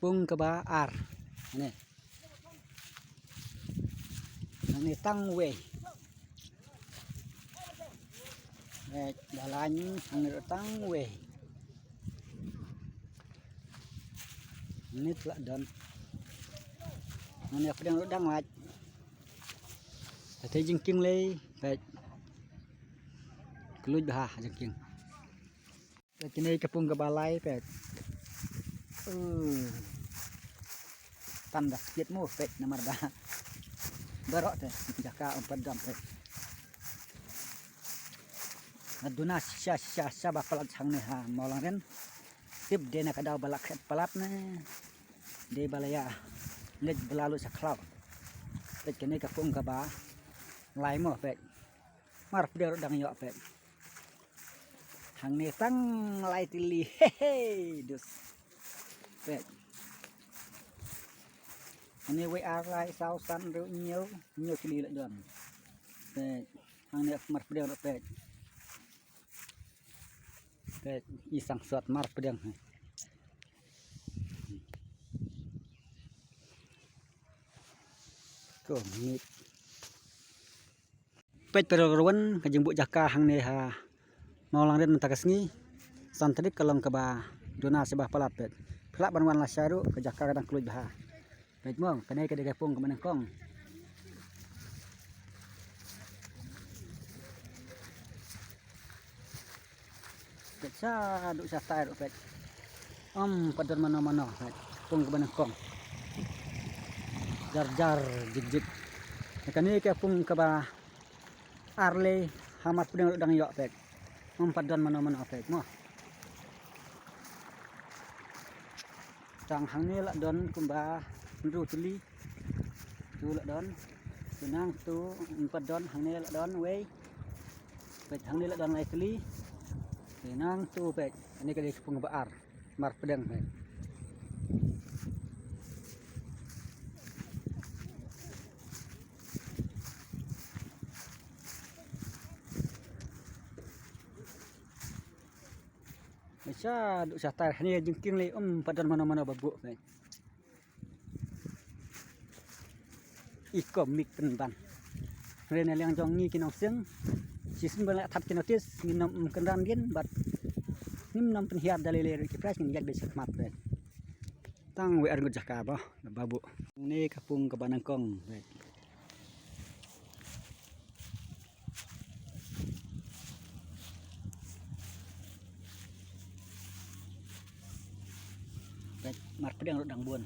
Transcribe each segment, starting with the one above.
Kapung Kebaar. Ini tangwe. Jalannya ini tangwe. Ini telah dan. Ini apa yang udah ngat. Tapi jengking lagi, baik. Keluar bah jengking. Ini Kapung Kebalai, baik. Tanda sikit mu, baik nomor dah. Berok teh, jaka 4 jam, baik. Aduna sya bapalat sang ni ha maulang ren. Tip dia nak ada balak palap ne. Dia balaya lej belalu saklau. Baik kini Kapung Keba. Lai mo baik. Mar dia dang yo baik. Hang ni tang lai tili hehe dus. Baik. Ini WR lai sausan ru nhiều kili lại đường. Baik. Hang ni mar dia baik. Baik, isang suat mar pedang. Ko ngit. Pet perruan kajeng bu jaka hang ne ha. Mau langren mentakasngi. Santrik kalong keba dona sebah palat pet. Pelak banwan la syaru ke jaka kadang keluj bah. Pet mong kanai ke Kapung ke Menengkong. Sa duk sa tair pet. Padon mana-mana pet. Kapung ke Menengkong. Jar jig. Kani Kapung Keba Arle hamat pedang dang yok pet. Padon mana-mana pet mo. Tang hang ni lak don kumba nru tuli. Tu lak don. Senang tu padon hang ni lak don wei. Pet hang ni lak don lai tuli. Nang tu pet, ini kali Kapung Kebaar, mar pedang pet. Bisa duk satar ni jengking le padan mana-mana babuk pet. Ikom mik penban. Rene liang jong ni kinong seng. Sisun balak tap kinotis nginom kendan din bat nim nam penhiar dalile ki pres ngin yak besek mat pet. Tang we argut jaka bah babu. Ini Kapung ke Menengkong pet. Pet mar pedang rodang buon.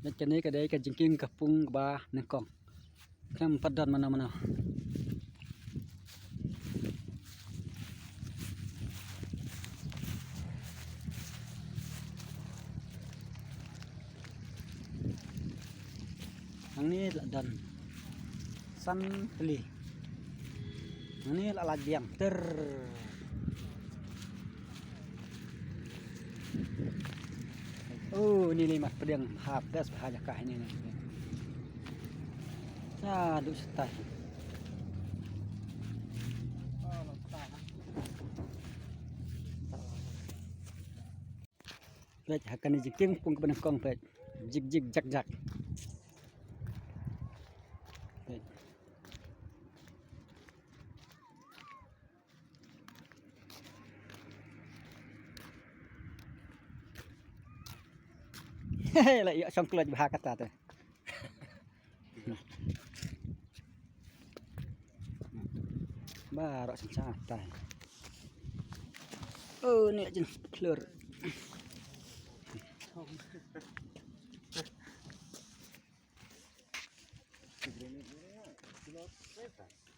Macam ni kedai ke jengking Kapung Keba Menengkong. Kan padan mana-mana. Hang ni lak dan san peli. Hang ni lak lagiang ter. Ini 5 pedang habis bahaya kah ini. Duk setai. Pet akan jengking Kapung ke Menengkong pet. Jig jak. Pet. Lah ya song keluar bah kata tu. Barok santai. Ni jen keluar. Granit-granit, kilos petas.